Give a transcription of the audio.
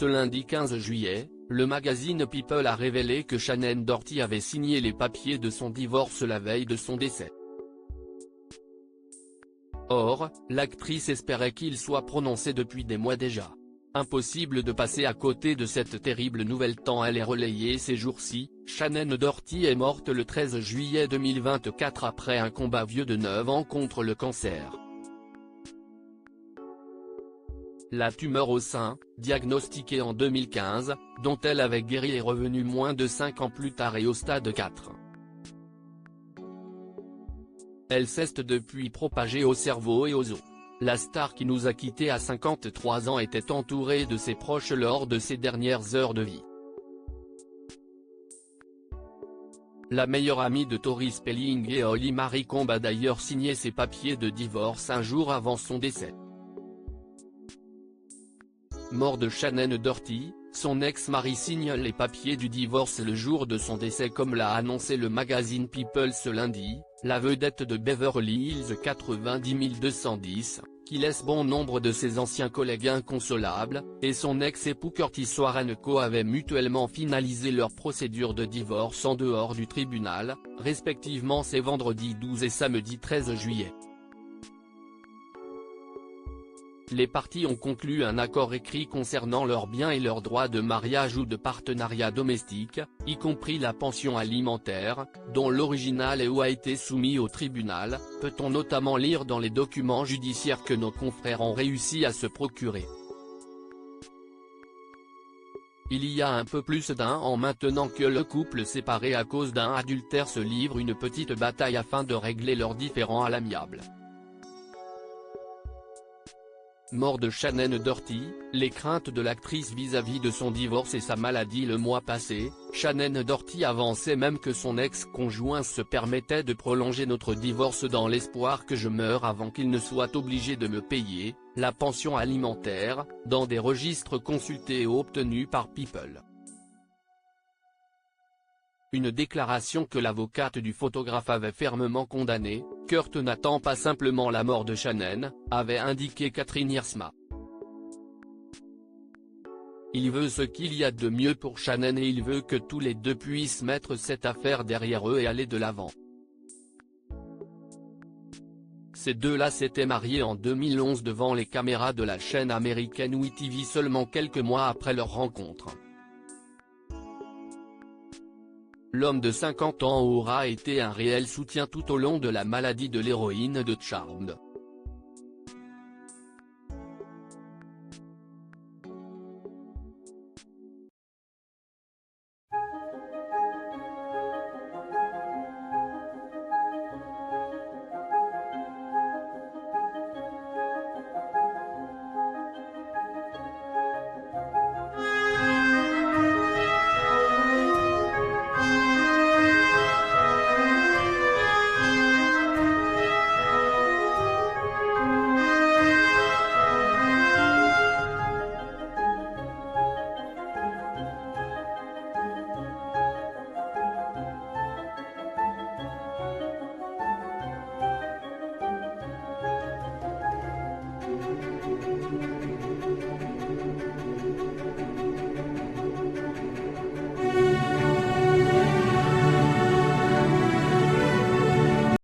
Ce lundi 15 juillet, le magazine People a révélé que Shannon Doherty avait signé les papiers de son divorce la veille de son décès. Or, l'actrice espérait qu'il soit prononcé depuis des mois déjà. Impossible de passer à côté de cette terrible nouvelle tant elle est relayée ces jours-ci. Shannon Doherty est morte le 13 juillet 2024 après un combat vieux de 9 ans contre le cancer. La tumeur au sein, diagnostiquée en 2015, dont elle avait guéri est revenue moins de 5 ans plus tard et au stade 4. Elle s'est depuis propagée au cerveau et aux os. La star qui nous a quittés à 53 ans était entourée de ses proches lors de ses dernières heures de vie. La meilleure amie de Tori Spelling et Holly Marie Combe a d'ailleurs signé ses papiers de divorce un jour avant son décès. Mort de Shannon Doherty, son ex-mari signe les papiers du divorce le jour de son décès comme l'a annoncé le magazine People ce lundi. La vedette de Beverly Hills 90210, qui laisse bon nombre de ses anciens collègues inconsolables, et son ex-époux Curtis Warrenco avaient mutuellement finalisé leur procédure de divorce en dehors du tribunal, respectivement ces vendredi 12 et samedi 13 juillet. Les parties ont conclu un accord écrit concernant leurs biens et leurs droits de mariage ou de partenariat domestique, y compris la pension alimentaire, dont l'original a été soumis au tribunal, peut-on notamment lire dans les documents judiciaires que nos confrères ont réussi à se procurer. Il y a un peu plus d'un an maintenant que le couple séparé à cause d'un adultère se livre une petite bataille afin de régler leurs différends à l'amiable. Mort de Shannon Doherty, les craintes de l'actrice vis-à-vis de son divorce et sa maladie. Le mois passé, Shannon Doherty avançait même que son ex-conjoint se permettait de prolonger notre divorce dans l'espoir que je meure avant qu'il ne soit obligé de me payer la pension alimentaire, dans des registres consultés et obtenus par People. Une déclaration que l'avocate du photographe avait fermement condamnée. Kurt n'attend pas simplement la mort de Shannon, avait indiqué Catherine Hiersma. Il veut ce qu'il y a de mieux pour Shannon et il veut que tous les deux puissent mettre cette affaire derrière eux et aller de l'avant. Ces deux-là s'étaient mariés en 2011 devant les caméras de la chaîne américaine WeTV seulement quelques mois après leur rencontre. L'homme de 50 ans aura été un réel soutien tout au long de la maladie de l'héroïne de Charmed.